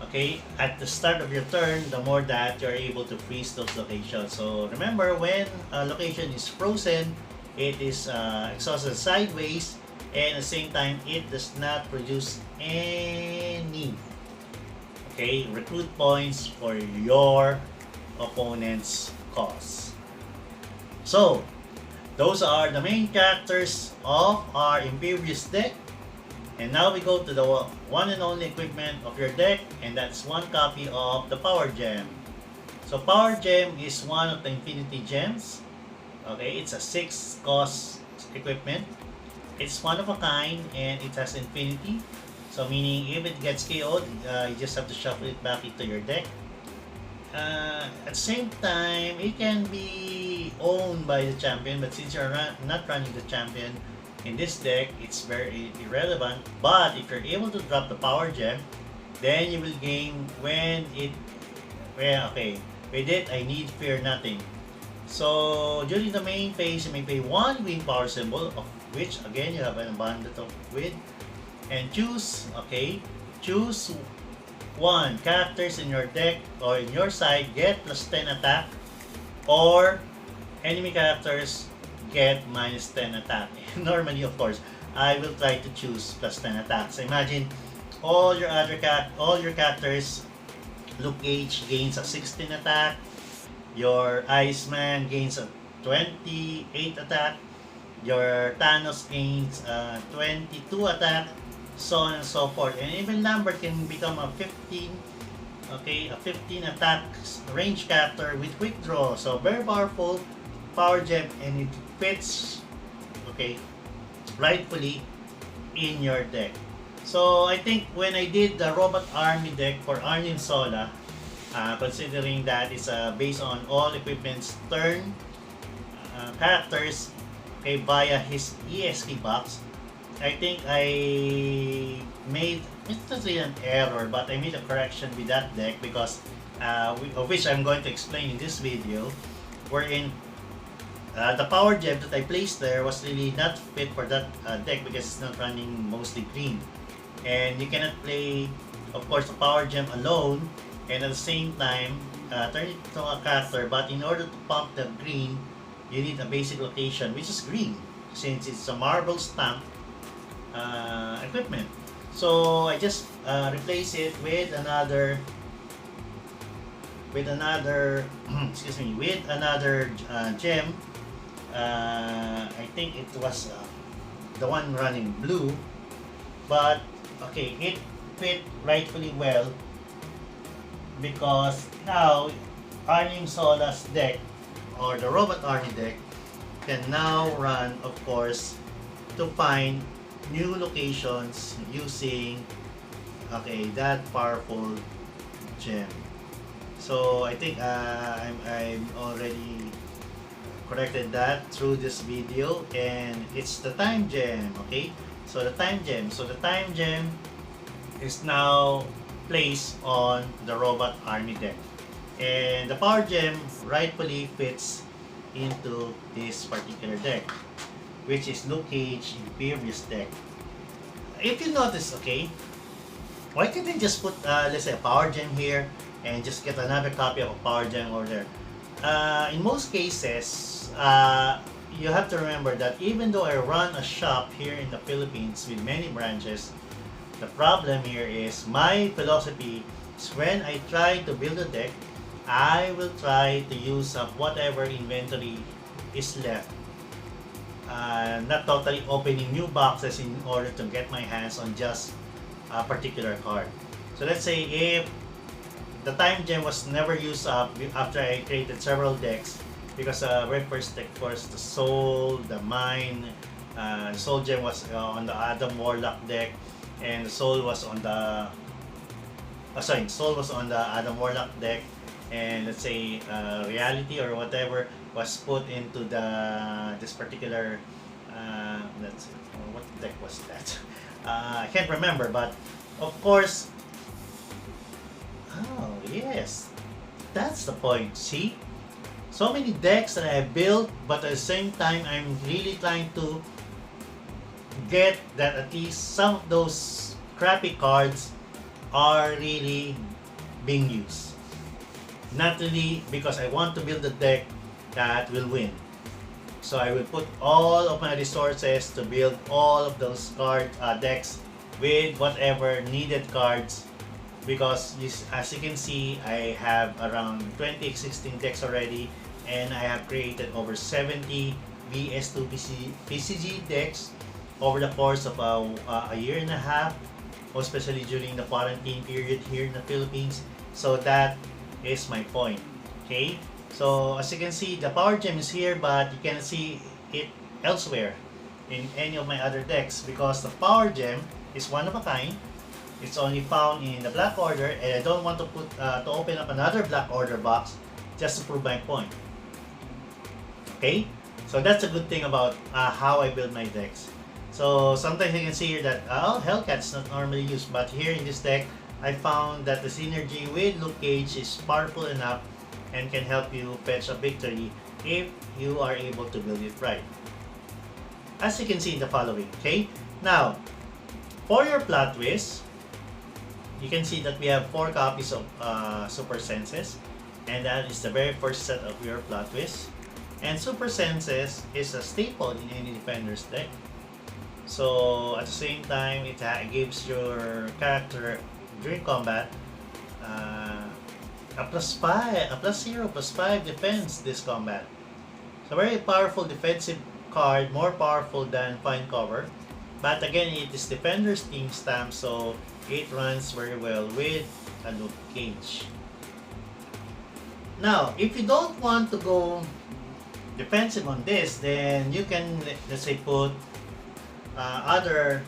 okay, at the start of your turn, the more that you're able to freeze those locations. So remember, when a location is frozen, it is exhausted sideways, and at the same time, it does not produce any recruit points for your opponent's cause. So those are the main characters of our Impervious deck. And now we go to the one and only equipment of your deck, and that's 1 copy of the Power Gem. So Power Gem is one of the Infinity Gems. Okay, it's a 6 cost equipment. It's one of a kind, and it has infinity. So meaning if it gets KO'd, you just have to shuffle it back into your deck. At the same time, it can be owned by the champion, but since you're not running the champion in this deck, it's very irrelevant. But if you're able to drop the Power Gem, then you will gain when it... Well, okay. With it, I need fear nothing. So during the main phase, you may pay 1 green power symbol, of which again you have an abundance of with, and choose 1 characters in your deck or in your side get plus 10 attack, or enemy characters get minus 10 attack. Normally, of course, I will try to choose plus 10 attacks. Imagine all your characters. Luke Cage gains a 16 attack. Your Iceman gains a 28 attack. Your Thanos gains a 22 attack. So on and so forth. And even Lambert can become a 15 attack range character with quick draw. So very powerful Power Gem, and it fits rightfully in your deck. So I think when I did the Robot Army deck for Arnim Sola, considering that it's based on all equipment's turn characters via his ESP box, I think I made, it's not really an error, but I made a correction with that deck because of which I'm going to explain in this video, wherein the power gem that I placed there was really not fit for that deck because it's not running mostly green. And you cannot play, of course, the power gem alone and at the same time turn it into a character. But in order to pump the green, you need a basic location, which is green, since it's a marble stamp equipment. So I just replace it with another excuse me, with another gem. I think it was the one running blue, but okay, it fit rightfully well because now Arnim Sola's deck or the Robot Army deck can now run, of course, to find new locations using that powerful gem. So I think I'm already corrected that through this video, and it's the time gem. Okay, so the time gem is now placed on the Robot Army deck, and the power gem rightfully fits into this particular deck, which is Luke Cage Impervious Deck. If you notice, okay, why can't they just put let's say a power gem here and just get another copy of a power gem over there? In most cases, you have to remember that even though I run a shop here in the Philippines with many branches, the problem here is my philosophy is when I try to build a deck, I will try to use up whatever inventory is left. Not totally opening new boxes in order to get my hands on just a particular card. So let's say if the time gem was never used up after I created several decks, because very first deck was the Soul, the Mine, Soul gem was on the Adam Warlock deck, and the Soul was on the Soul was on the Adam Warlock deck, and let's say Reality or whatever was put into this particular let's see, what deck was that? I can't remember, but of course. Oh, yes. That's the point. See? So many decks that I built, but at the same time, I'm really trying to get that at least some of those crappy cards are really being used. Not really because I want to build a deck that will win. So I will put all of my resources to build all of those decks with whatever needed cards, because as you can see, I have around 20 existing decks already, and I have created over 70 VS2 PCG decks over the course of a year and a half, especially during the quarantine period here in the Philippines. So that is my point. Okay, so as you can see, the power gem is here, but you cannot see it elsewhere in any of my other decks because the power gem is one of a kind. It's only found in the Black Order, and I don't want to open up another Black Order box just to prove my point. Okay, so that's a good thing about how I build my decks. So sometimes you can see here that Hellcat's not normally used, but here in this deck, I found that the synergy with Luke Cage is powerful enough and can help you fetch a victory if you are able to build it right. As you can see in the following, okay? Now, for your plot twist, you can see that we have 4 copies of Super Senses, and that is the very first set of your plot twist. And Super Senses is a staple in any Defender's deck. So at the same time, it gives your character during combat a +0/+5 defense this combat. So very powerful defensive card, more powerful than Find Cover. But again, it is Defender's team stamp, so it runs very well with a Luke Cage. Now, if you don't want to go defensive on this, then you can, let's say, put other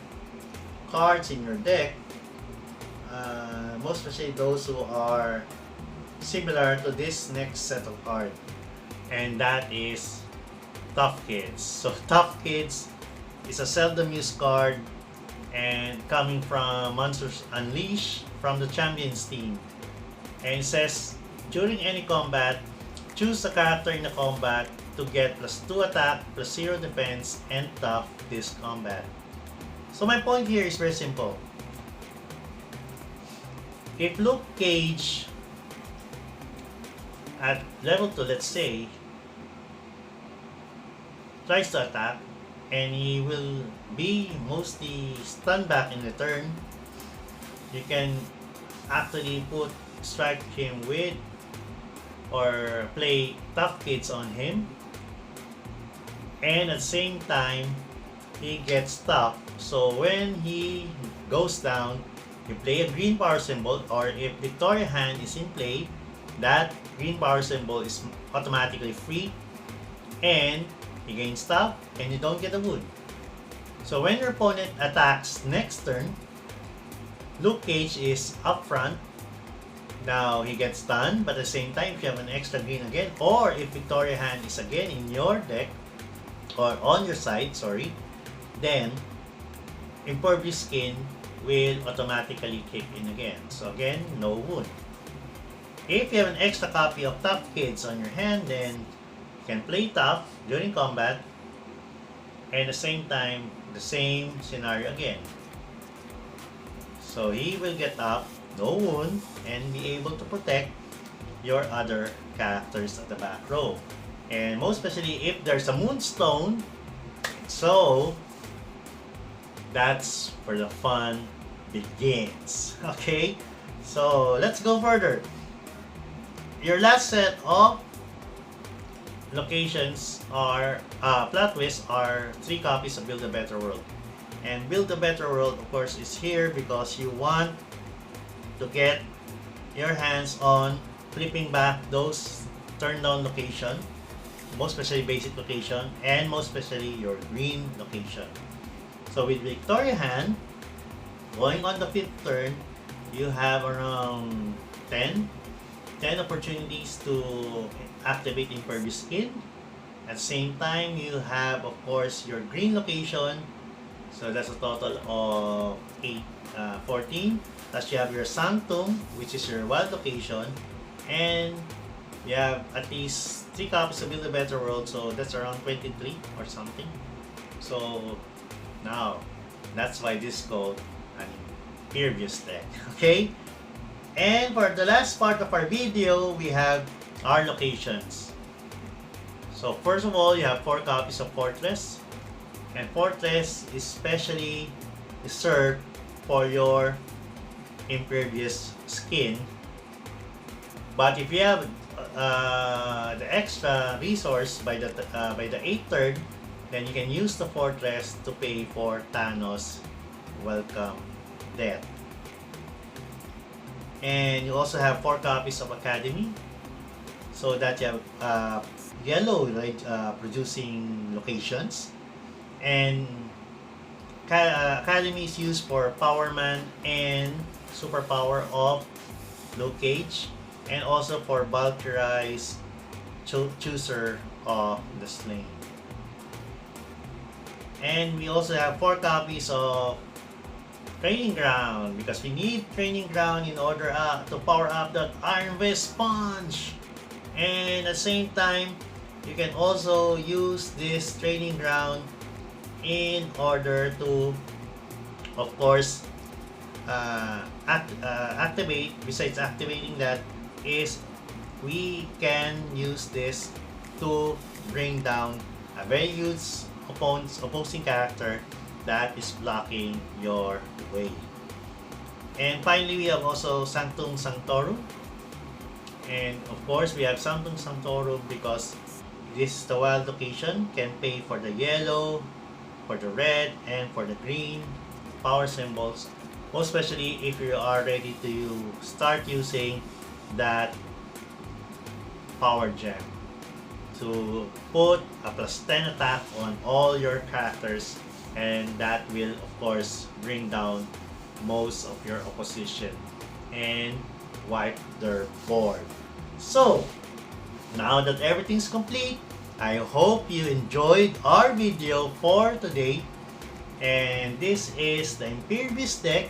cards in your deck, most especially those who are similar to this next set of cards, and that is Tough Kids. So Tough Kids is a seldom used card and coming from Monsters Unleashed from the Champions team, and it says during any combat, choose a character in the combat to get +2 attack, +0 defense, and tough this combat. So my point here is very simple. If Luke Cage at level 2, let's say, tries to attack, and he will be mostly stunned back in return, you can actually strike him with or play tough kids on him, and at the same time he gets stuck. So when he goes down, you play a green power symbol, or if Victoria Hand is in play, that green power symbol is automatically free, and you gain stuff and you don't get a wound. So when your opponent attacks next turn, Luke Cage is up front. Now he gets stunned, but at the same time, if you have an extra green again, or if Victoria Hand is again in your deck, or on your side, sorry, then Impervious Skin will automatically kick in again. So again, no wound. If you have an extra copy of Tough Kids on your hand, then you can play tough during combat, and at the same time, the same scenario again. So he will get up, no wound, and be able to protect your other characters at the back row. And most especially if there's a Moonstone, so that's where the fun begins. Okay, so let's go further. Your last set of locations are plot twists are 3 copies of Build a Better World. And Build a Better World, of course, is here because you want to get your hands on flipping back those turn down location, most especially basic location, and most especially your green location. So with Victoria Hand, going on the 5th turn, you have around 10 opportunities to activate Impervious Skin. At the same time, you have, of course, your green location. So that's a total of 14. Plus you have your Sanctum, which is your wild location. And you have at least 3 copies of Build a Better World. So that's around 23 or something. So now, that's why this is called an Impervious Deck. Okay? And for the last part of our video, we have our locations. So first of all, you have 4 copies of Fortress. And Fortress is specially reserved for your Impervious Skin. But if you have the extra resource by the 8th turn, then you can use the Fortress to pay for Thanos' welcome death. And you also have 4 copies of Academy, so that you have yellow, right, producing locations. And Academy is used for Power Man and Superpower of Luke Cage, and also for Valkyrie's Chooser of the Slain. And we also have 4 copies of Training Ground, because we need Training Ground in order to power up that Iron Fist Sponge. And at the same time, you can also use this Training Ground in order to, of course, activate. Besides activating that, is we can use this to bring down a very huge opposing character that is blocking your way. And finally, we have also Sanctum Sanctorum. And of course, we have Sanctum Sanctorum because this is the wild location, can pay for the yellow, for the red, and for the green power symbols. Most especially if you are ready to start using that power gem to put a +10 attack on all your characters, and that will of course bring down most of your opposition and wipe their board. So now that everything's complete, I hope you enjoyed our video for today, and this is the Impervious Deck.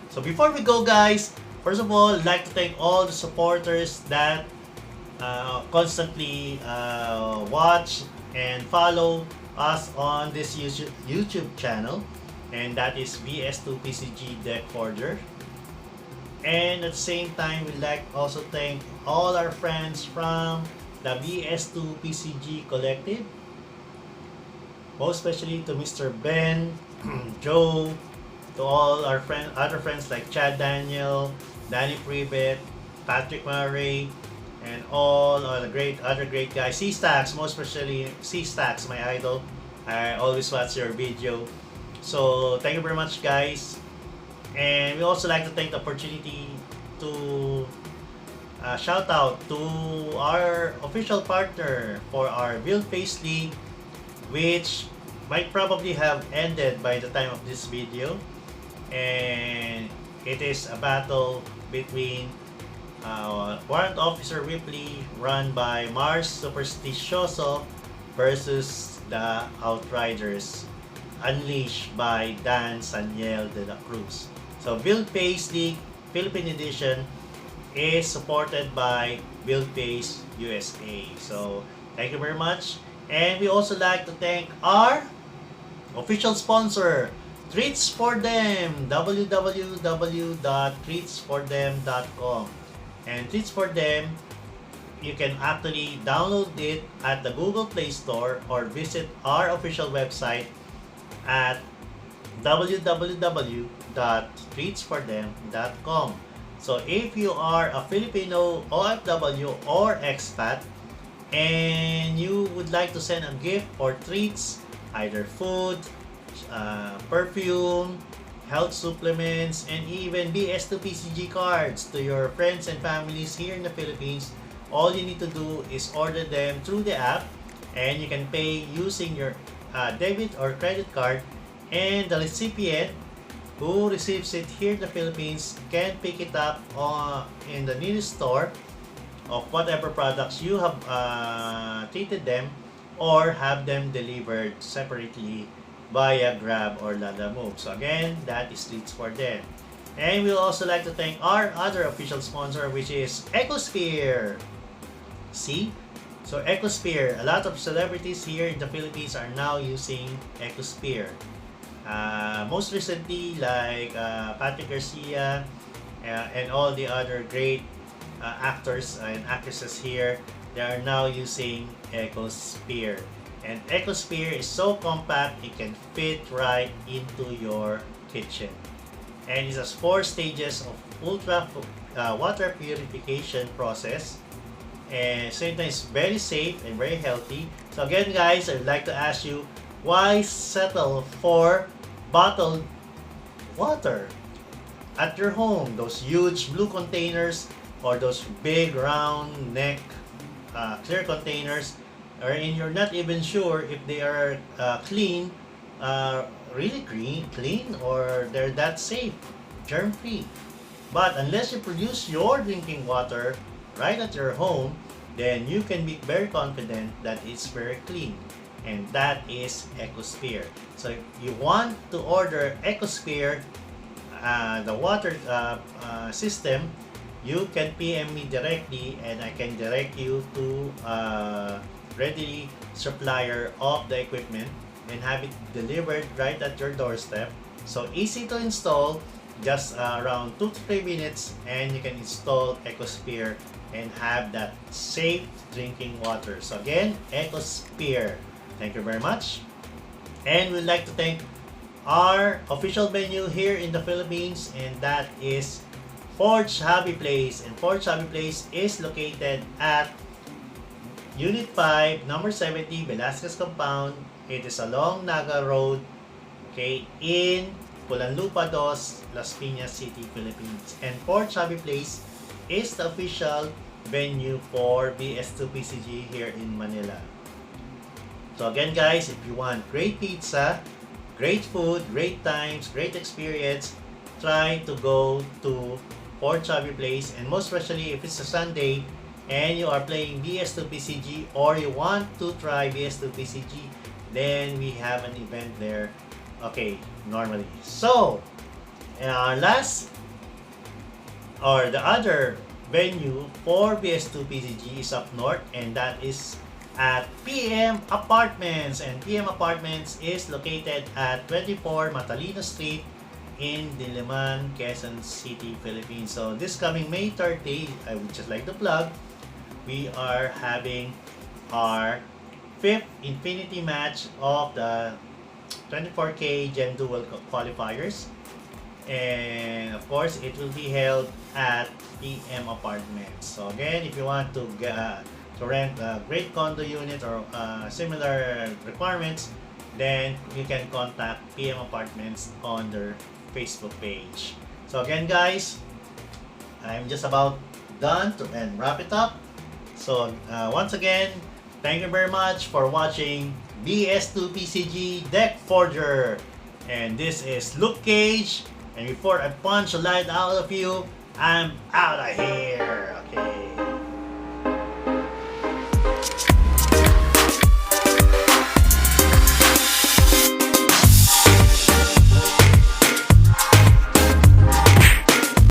So before we go, guys, first of all, I'd like to thank all the supporters that constantly watch and follow us on this YouTube channel, and that is VS2PCG Deck Forger. And at the same time, we'd like also thank all our friends from the VS2PCG Collective, most especially to Mr. Ben, Joe, to all our other friends like Chad Daniel, Danny Privet, Patrick Murray, and all other great guys. C-Stacks, most especially C-Stacks, my idol. I always watch your video. So thank you very much, guys. And we also like to take the opportunity to shout out to our official partner for our Build Phase League, which might probably have ended by the time of this video. And it is a battle between Warrant Officer Ripley, run by Mars Supersticioso, versus the Outriders, unleashed by Dan Saniel de la Cruz. So Build Phase League Philippine Edition is supported by Build Phase USA. So thank you very much. And we also like to thank our official sponsor, Treats for Them, www.treatsfordem.com. And Treats for Them, you can actually download it at the Google Play Store or visit our official website at www.treatsfordem.com. So if you are a Filipino OFW or expat and you would like to send a gift or treats, either food, perfume, health supplements, and even BS2PCG cards to your friends and families here in the Philippines, all you need to do is order them through the app, and you can pay using your debit or credit card, and the recipient who receives it here in the Philippines can pick it up in the nearest store of whatever products you have treated them, or have them delivered separately via Grab or Lalamove. So again, that is Treats for Them. And we'll also like to thank our other official sponsor, which is Ecosphere. See? So Ecosphere, a lot of celebrities here in the Philippines are now using Ecosphere. Most recently, like Patrick Garcia and all the other great actors and actresses here, they are now using Ecosphere. And Ecosphere is so compact, it can fit right into your kitchen. And it has 4 stages of ultra water purification process. And same time, it's very safe and very healthy. So again, guys, I'd like to ask you, why settle for bottled water at your home? Those huge blue containers or those big round neck clear containers, and you're not even sure if they are clean, really clean, or they're that safe, germ-free. But unless you produce your drinking water right at your home, then you can be very confident that it's very clean. And that is Ecosphere. So if you want to order Ecosphere, the water system, you can PM me directly and I can direct you to ready supplier of the equipment and have it delivered right at your doorstep. So easy to install, just around 2 to 3 minutes, and you can install Ecosphere and have that safe drinking water. So again, Ecosphere. Thank you very much. And we'd like to thank our official venue here in the Philippines, and that is Forge Hobby Place. And Forge Hobby Place is located at Unit 5, number 70, Velasquez Compound. It is along Naga Road, okay, in Pulanlupa 2, Las Piñas City, Philippines. And Forge Hobby Place is the official venue for BS2PCG here in Manila. So again, guys, if you want great pizza, great food, great times, great experience, try to go to Forge Hobby Place. And most especially if it's a Sunday and you are playing BS2PCG or you want to try BS2PCG, then we have an event there, okay, normally. So, our last, or the other venue for BS2PCG is up north, and that is at PM Apartments. And PM Apartments is located at 24 Matalino Street in Diliman, Quezon City, Philippines. So this coming May 30, I would just like to plug, we are having our 5th Infinity match of the 24K Gen Duel qualifiers. And of course, it will be held at PM Apartments. So again, if you want to rent a great condo unit or similar requirements, then you can contact PM Apartments on their Facebook page. So again, guys, I'm just about done to and wrap it up. So once again, thank you very much for watching BS2PCG Deck Forger. And this is Luke Cage. And before I punch the light out of you, I'm out of here. Okay.